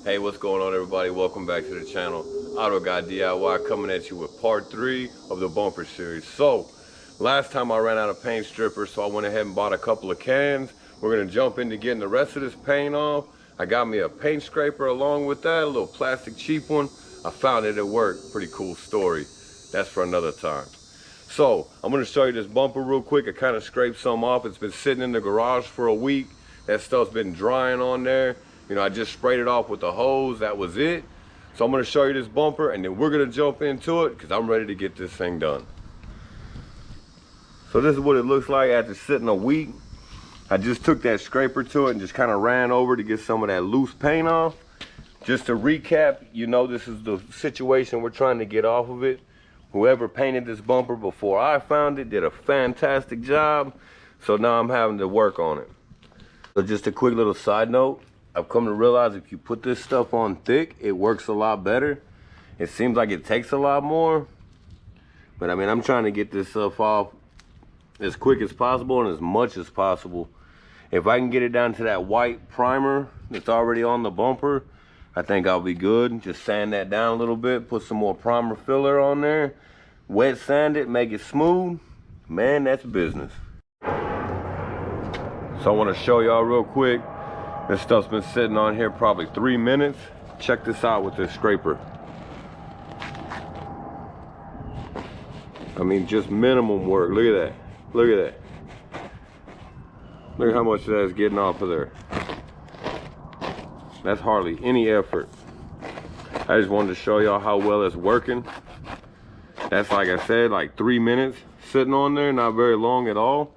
Hey, what's going on, everybody? Welcome back to the channel. Auto Guy DIY coming at you with part 3 of the bumper series. So, last time I ran out of paint strippers, so I went ahead and bought a couple of cans. We're gonna jump into getting the rest of this paint off. I got me a paint scraper along with that, a little plastic cheap one. I found it at work. Pretty cool story. That's for another time. So, I'm gonna show you this bumper real quick. I kind of scraped some off. It's been sitting in the garage for a week. That stuff's been drying on there. You know, I just sprayed it off with the hose. That was it. So I'm gonna show you this bumper and then we're gonna jump into it because I'm ready to get this thing done. So this is what it looks like after sitting a week. I just took that scraper to it and just kind of ran over to get some of that loose paint off. Just to recap, you know, this is the situation we're trying to get off of it. Whoever painted this bumper before I found it did a fantastic job. So now I'm having to work on it. So just a quick little side note. I've come to realize if you put this stuff on thick, it works a lot better. It seems like it takes a lot more. But I mean, I'm trying to get this stuff off as quick as possible and as much as possible. If I can get it down to that white primer that's already on the bumper, I think I'll be good. Just sand that down a little bit, put some more primer filler on there, wet sand it, make it smooth. Man, that's business. So I want to show y'all real quick. This stuff's been sitting on here probably 3 minutes. Check this out with this scraper. I mean, just minimum work. Look at that. Look at that. Look at how much that is getting off of there. That's hardly any effort. I just wanted to show y'all how well it's working. That's, like I said, like 3 minutes sitting on there, not very long at all.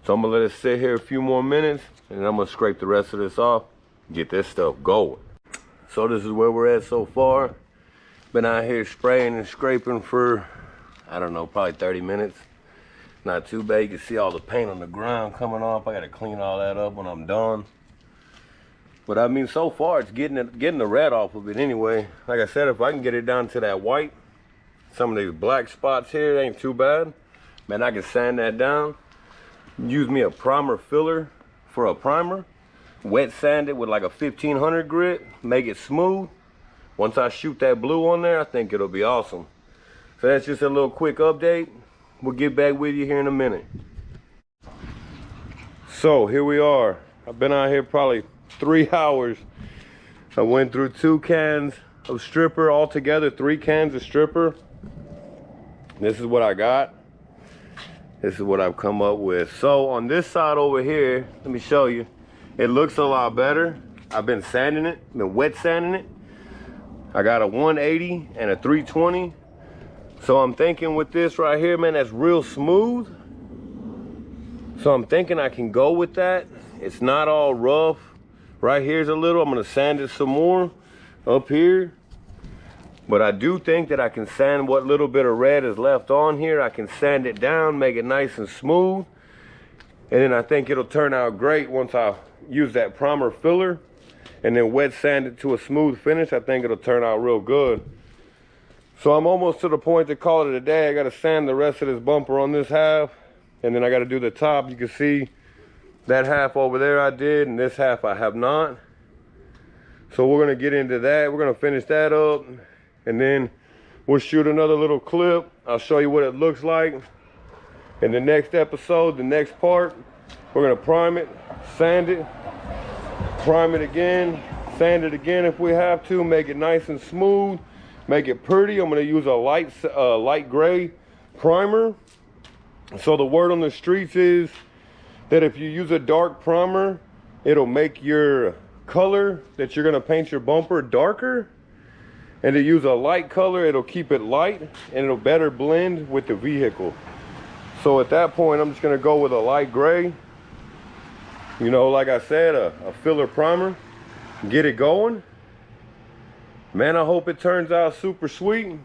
So I'm gonna let it sit here a few more minutes and then I'm gonna scrape the rest of this off, get this stuff going. So this is where we're at so far. Been out here spraying and scraping for, I don't know, probably 30 minutes. Not too bad. You can see all the paint on the ground coming off. I gotta clean all that up when I'm done. But I mean, so far it's getting the red off of it anyway. Like I said, if I can get it down to that white, some of these black spots here, it ain't too bad. Man, I can sand that down. Use me a primer filler for a primer, wet sand it with like a 1500 grit, make it smooth. Once I shoot that blue on there, I think it'll be awesome. So that's just a little quick update. We'll get back with you here in a minute. So here we are. I've been out here probably 3 hours. I went through 2 cans of stripper altogether, 3 cans of stripper. This is what I got. This is what I've come up with. So on this side over here, let me show you. It looks a lot better. I've been sanding it, been wet sanding it. I got a 180 and a 320. So I'm thinking with this right here, man, that's real smooth. So I'm thinking I can go with that. It's not all rough. Right here's a little, I'm gonna sand it some more up here. But I do think that I can sand what little bit of red is left on here. I can sand it down, make it nice and smooth. And then I think it'll turn out great once I use that primer filler and then wet sand it to a smooth finish. I think it'll turn out real good. So I'm almost to the point to call it a day. I gotta sand the rest of this bumper on this half. And then I gotta do the top. You can see that half over there I did, and this half I have not. So we're gonna get into that. We're gonna finish that up. And then we'll shoot another little clip. I'll show you what it looks like. In the next episode, the next part, we're gonna prime it, sand it, prime it again, sand it again if we have to, make it nice and smooth, make it pretty. I'm gonna use a light gray primer. So the word on the streets is that if you use a dark primer, it'll make your color that you're gonna paint your bumper darker. And to use a light color, it'll keep it light and it'll better blend with the vehicle. So at that point, I'm just gonna go with a light gray. You know, like I said, a filler primer, get it going. Man, I hope it turns out super sweet.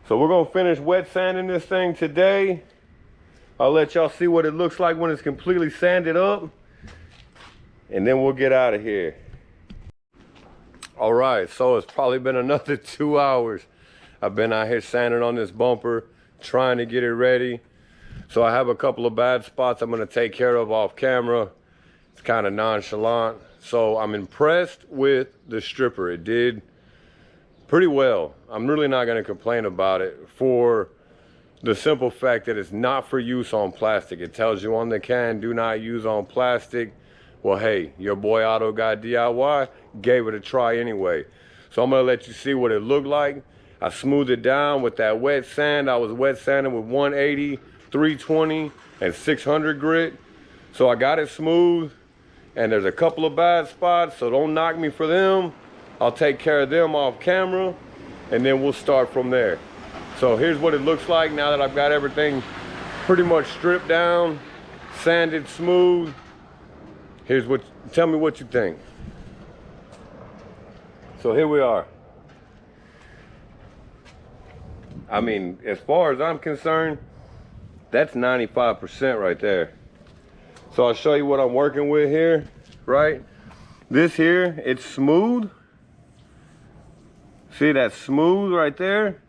So we're gonna finish wet sanding this thing today. I'll let y'all see what it looks like when it's completely sanded up. And then we'll get out of here. All right, so it's probably been another 2 hours. I've been out here sanding on this bumper, trying to get it ready. So I have a couple of bad spots I'm gonna take care of off camera. It's kind of nonchalant. So I'm impressed with the stripper. It did pretty well. I'm really not gonna complain about it for the simple fact that it's not for use on plastic. It tells you on the can, do not use on plastic. Well, hey, your boy Auto Guy DIY gave it a try anyway. So I'm gonna let you see what it looked like. I smoothed it down with that wet sand. I was wet sanding with 180, 320, and 600 grit. So I got it smooth, and there's a couple of bad spots, so don't knock me for them. I'll take care of them off camera, and then we'll start from there. So here's what it looks like now that I've got everything pretty much stripped down, sanded smooth. Here's what, tell me what you think. So here we are. I mean, as far as I'm concerned, that's 95% right there. So I'll show you what I'm working with here, right? This here, it's smooth. See, that's smooth right there,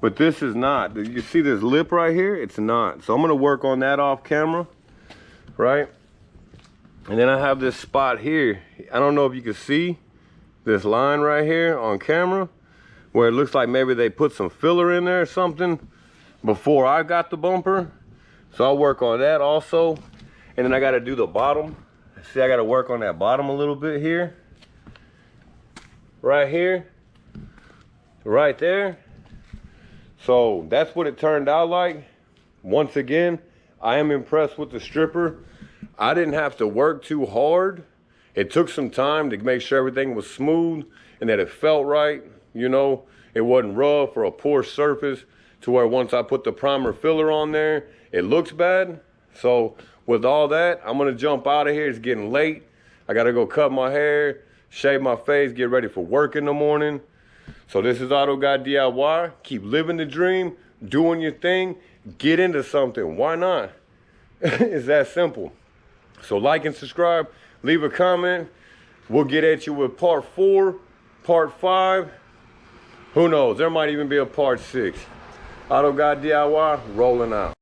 but this is not. You see this lip right here? It's not. So I'm gonna work on that off camera, right? And then I have this spot here. I don't know if you can see this line right here on camera, where it looks like maybe they put some filler in there or something before I got the bumper. So I'll work on that also. And then I gotta do the bottom. See, I gotta work on that bottom a little bit here. Right here. Right there. So that's what it turned out like. Once again, I am impressed with the stripper. I didn't have to work too hard. It took some time to make sure everything was smooth and that it felt right. You know, it wasn't rough or a poor surface to where once I put the primer filler on there, it looks bad. So with all that, I'm gonna jump out of here. It's getting late. I gotta go cut my hair, shave my face, get ready for work in the morning. So this is Auto Guy DIY. Keep living the dream, doing your thing, get into something. Why not? It's that simple. So like and subscribe, leave a comment. We'll get at you with part 4, part 5. Who knows? There might even be a part 6. Auto Guy DIY rolling out.